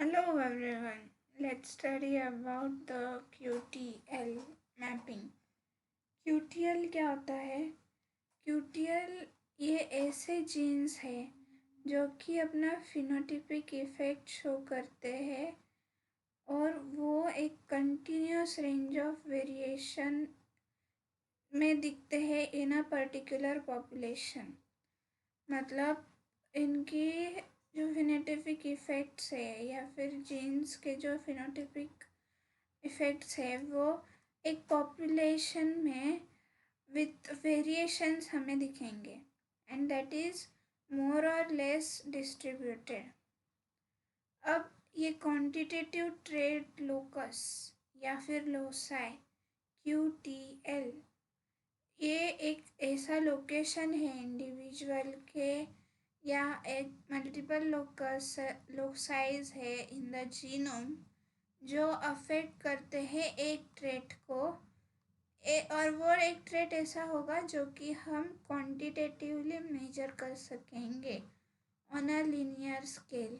Hello everyone. Let's study about the QTL mapping. QTL क्या होता है? QTL ये ऐसे जीन्स है जो कि अपना फिनोटिपिक इफेक्ट शो करते हैं और वो एक कंटिन्यूस रेंज ऑफ वेरिएशन में दिखते हैं इन अ पर्टिकुलर पॉपुलेशन। मतलब इनकी जो फिनोटिपिक इफ़ेक्ट्स है या फिर जीन्स के जो फिनोटिपिक इफ़ेक्ट्स है वो एक पॉपुलेशन में विथ वेरिएशंस हमें दिखेंगे एंड दैट इज़ मोर और लेस डिस्ट्रीब्यूटेड। अब ये क्वांटिटेटिव ट्रेट लोकस या फिर लोसाई QTL ये एक ऐसा लोकेशन है इंडिविजुअल के या एक मल्टीपल लोसाइज है इन द जीनोम जो अफेक्ट करते हैं एक ट्रेट को और वो एक ट्रेट ऐसा होगा जो कि हम क्वांटिटेटिवली मेजर कर सकेंगे on a linear scale.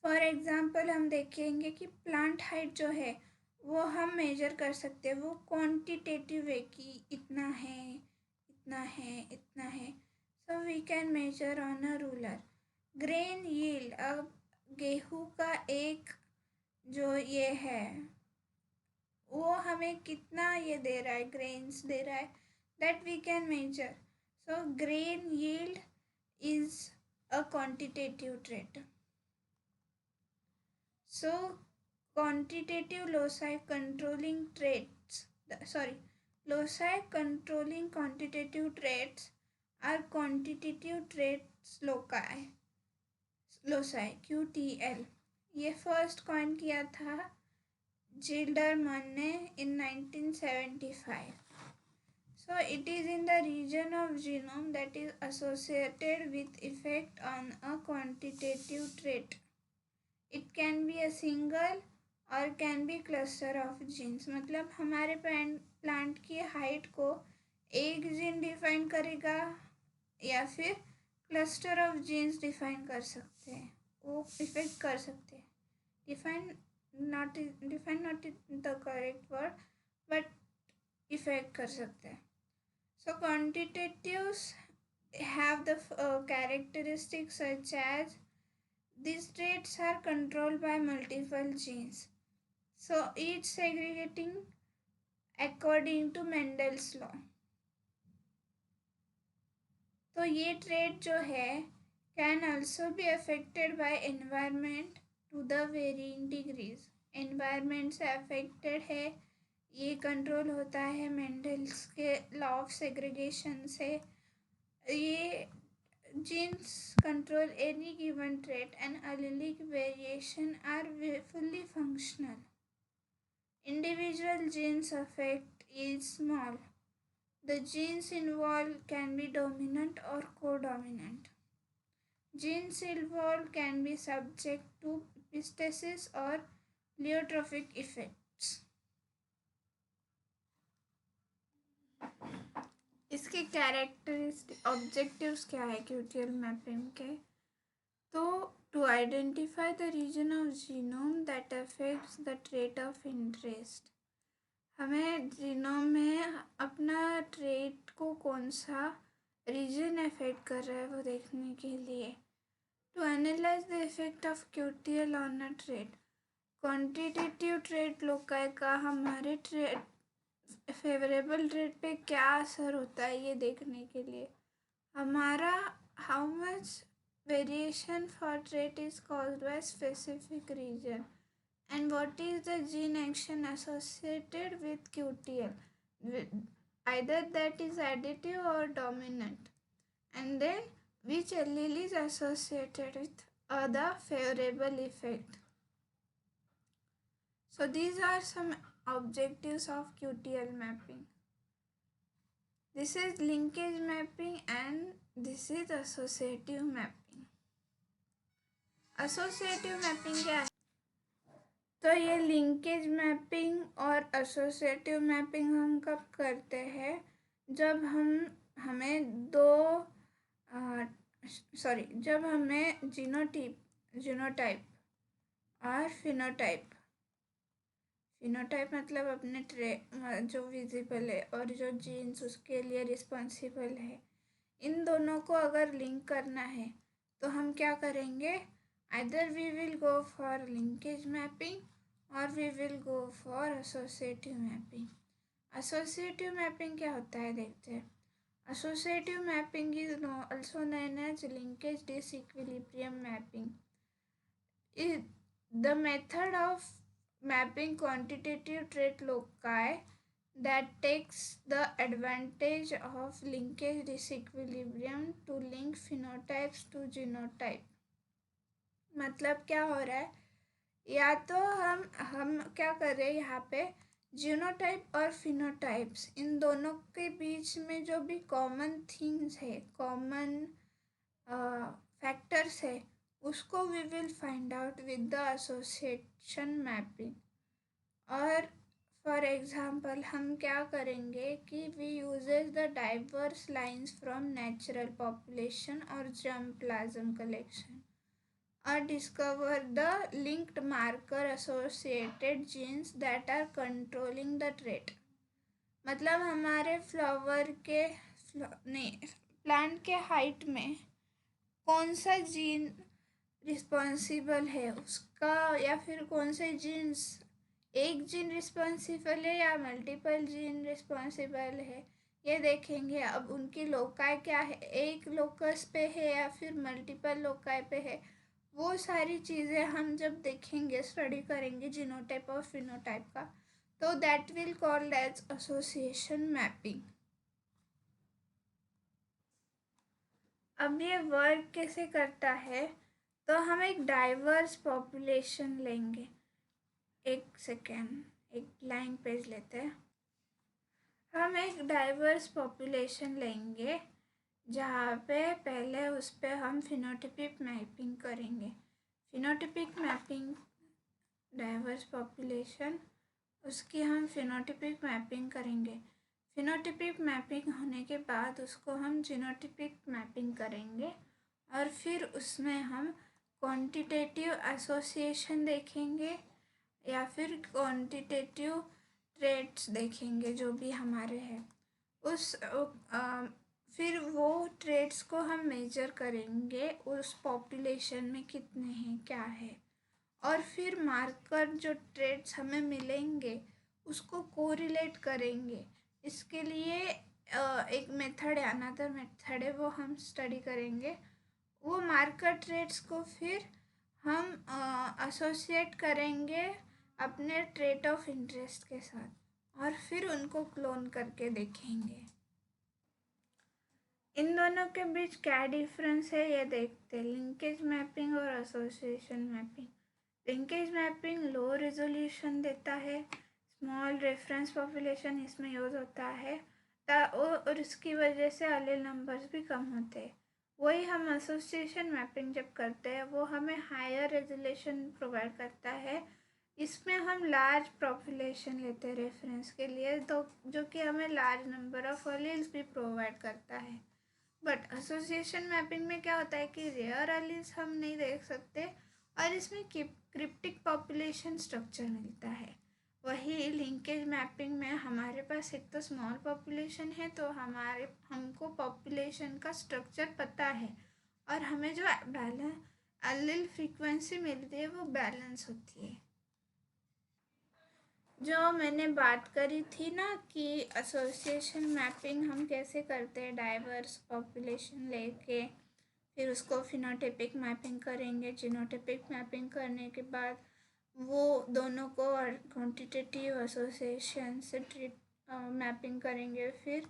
For example हम देखेंगे कि प्लांट हाइट जो है वो हम मेजर कर सकते हैं, वो क्वांटिटेटिव है कि इतना है इतना है इतना है। So we can measure on a ruler. Grain yield, अब गेहूँ का एक जो ये है वो हमें कितना ये दे रहा है, ग्रेन्स दे रहा है, that we can measure. So grain yield is a quantitative trait. So quantitative loci controlling traits, loci controlling quantitative traits are quantitative traits loci QTL। ये फर्स्ट कॉइन किया था जिल्डरमन ने in 1975। So it is in the region of genome that is associated with effect on a quantitative trait. It can be a single और can be cluster of genes. मतलब हमारे plant की height को एक gene define करेगा या फिर cluster of jeans define कर सकते हैं, वो इफेक्ट कर सकते हैं। Define not the correct word but effect कर सकते हैं। So quantitatives have the characteristics such as these traits are controlled by multiple genes, so each segregating according to Mendel's law। तो ये trait जो है can also be affected by environment to the varying degrees। environment से affected है, ये control होता है Mendel's के law of segregation से। ये genes control any given trait and allelic variation are fully functional. Individual genes effect is small. The genes involved can be dominant or codominant. Genes involved can be subject to epistasis or pleiotropic effects। इसके characteristic objectives क्या है QTL mapping के? तो to identify the region of genome that affects the trait of interest. हमें genome में अपना trait को कौन सा रीजन अफेक्ट कर रहा है वो देखने के लिए। To analyze the effect of QTL on a trait. Quantitative trait loci का हमारे ट्रेट फेवरेबल ट्रेट पे क्या असर होता है ये देखने के लिए। हमारा how much variation for trait is caused by specific region and what is the gene action associated with QTL, either that is additive or dominant, and then which allele is associated with other favorable effect। So these are some objectives of QTL mapping. This is linkage mapping and this is associative mapping। Associative mapping क्या है? तो ये linkage mapping और associative mapping हम कब करते हैं? जब जब हमें जीनोटाइप और फिनोटाइप। फिनोटाइप मतलब अपने जो विजिबल है और जो जीन्स उसके लिए रिस्पॉन्सिबल है, इन दोनों को अगर लिंक करना है तो हम क्या करेंगे, either we will go for linkage mapping और we will go for associative mapping. Associative mapping क्या होता है देखते हैं। Associative mapping is also known as linkage disequilibrium mapping. The method of mapping quantitative trait loci that takes the advantage of linkage disequilibrium to link phenotypes to genotype। मतलब क्या हो रहा है, या तो हम क्या कर रहे हैं यहाँ पे, जीनोटाइप और फिनोटाइप्स इन दोनों के बीच में जो भी कॉमन थिंग्स है, कॉमन फैक्टर्स है, उसको we will find out with the association mapping. और फॉर एग्जांपल हम क्या करेंगे कि we uses the diverse lines from natural population और जर्म प्लाज्म कलेक्शन और discover the linked marker associated genes that are controlling the trait. मतलब हमारे flower के प्लांट के हाइट में कौन सा जीन रिस्पॉन्सिबल है उसका, या फिर कौन से जीन्स, एक जीन रिस्पॉन्सिबल है या मल्टीपल जीन रिस्पॉन्सिबल है, ये देखेंगे। अब उनकी लोकाई क्या है, एक लोकस पे है या फिर मल्टीपल लोकाई पे है, वो सारी चीज़ें हम जब देखेंगे, स्टडी करेंगे जीनोटाइप और फिनोटाइप का, तो that will called as association mapping. अब ये वर्क कैसे करता है, तो हम एक डाइवर्स पॉपुलेशन लेंगे। एक सेकेंड, एक ब्लैंक पेज लेते हैं। हम एक डाइवर्स पॉपुलेशन लेंगे जहाँ पे पहले उस पर हम फिनोटिपिक मैपिंग करेंगे। फिनोटिपिक मैपिंग, डाइवर्स पॉपुलेशन, उसकी हम फिनोटिपिक मैपिंग करेंगे। फिनोटिपिक मैपिंग होने के बाद उसको हम जीनोटिपिक मैपिंग करेंगे और फिर उसमें हम क्वांटिटेटिव एसोसिएशन देखेंगे या फिर क्वांटिटेटिव ट्रेट्स देखेंगे जो भी हमारे हैं। फिर वो ट्रेट्स को हम मेजर करेंगे, उस पॉपुलेशन में कितने हैं, क्या है, और फिर मार्कर जो ट्रेट्स हमें मिलेंगे उसको कोरिलेट करेंगे। इसके लिए एक मेथड है, अनदर मेथड है, वो हम स्टडी करेंगे। वो मार्कर ट्रेट्स को फिर हम एसोसिएट करेंगे अपने ट्रेट ऑफ इंटरेस्ट के साथ और फिर उनको क्लोन करके देखेंगे। इन दोनों के बीच क्या डिफरेंस है ये देखते हैं, लिंकेज मैपिंग और association mapping. Linkage mapping low resolution देता है, स्मॉल रेफरेंस पॉपुलेशन इसमें यूज़ होता है और इसकी वजह से एलील नंबर्स भी कम होते हैं। वही हम एसोसिएशन मैपिंग जब करते हैं वो हमें हायर रेजोल्यूशन प्रोवाइड करता है। इसमें हम लार्ज पॉपुलेशन लेते हैं रेफरेंस के लिए, तो जो कि हमें लार्ज नंबर ऑफ एलील्स भी प्रोवाइड करता है। बट एसोसिएशन मैपिंग में क्या होता है कि रेयर एलील्स हम नहीं देख सकते और इसमें क्रिप्टिक पॉपुलेशन स्ट्रक्चर मिलता है। वही लिंकेज मैपिंग में हमारे पास एक तो स्मॉल पॉपुलेशन है, तो हमको पॉपुलेशन का स्ट्रक्चर पता है और हमें जो एलील फ्रीक्वेंसी मिलती है वो बैलेंस होती है। जो मैंने बात करी थी ना कि एसोसिएशन मैपिंग हम कैसे करते हैं, डाइवर्स पॉपुलेशन लेके फिर उसको फिनोटाइपिक मैपिंग करेंगे। जीनोटाइपिक मैपिंग करने के बाद वो दोनों को क्वांटिटेटिव एसोसिएशन से मैपिंग करेंगे। फिर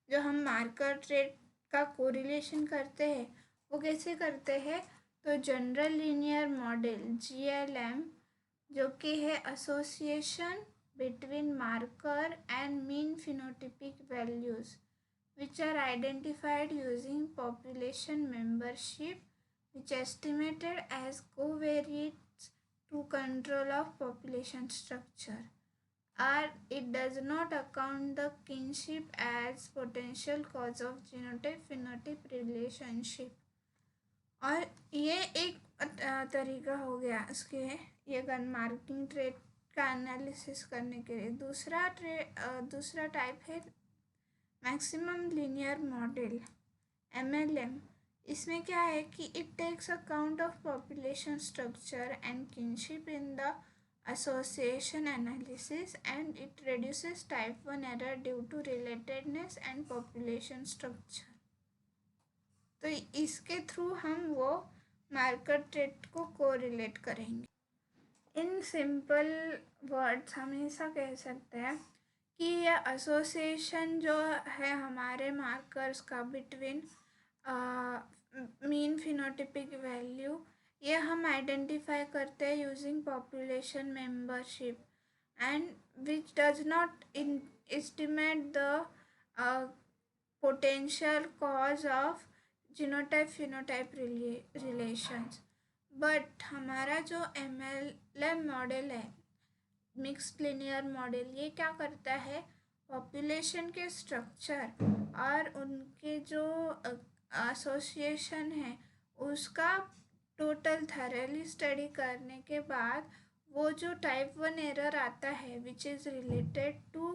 जो हम मार्कर ट्रेट का कोरिलेशन करते हैं वो कैसे करते हैं, तो जनरल लीनियर मॉडल GLM, जो कि है association between marker and mean phenotypic values which are identified using population membership, which estimated as covariates to control of population structure, or it does not account the kinship as potential cause of genotype phenotype relationship। और ये एक तरीका हो गया इसके ये gun marking trait का analysis करने के लिए। दूसरा टाइप है मैक्सिमम लीनियर मॉडल, MLM। इसमें क्या है कि it takes account of population structure and kinship in the association analysis and it reduces type 1 error due to relatedness and population structure। तो इसके थ्रू हम वो मार्कर ट्रेट को कोरिलेट करेंगे। इन सिंपल वर्ड्स हम ऐसा कह सकते हैं कि यह एसोसिएशन जो है हमारे मार्कर्स का बिटवीन मीन फिनोटिपिक वैल्यू, ये हम आइडेंटिफाई करते हैं using population membership and which does not estimate the potential cause of genotype phenotype relations. But हमारा जो MLM मॉडल है, मिक्स्ड लिनियर मॉडल, ये क्या करता है, पॉपुलेशन के स्ट्रक्चर और उनके जो एसोसिएशन है उसका टोटल थरली स्टडी करने के बाद वो जो टाइप 1 एरर आता है which is related to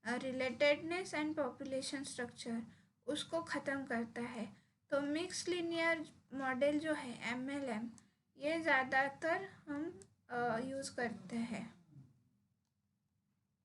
relatedness and population structure, उसको ख़त्म करता है। तो मिक्स लिनियर मॉडल जो है MLM, ये ज़्यादातर हम यूज़ करते हैं।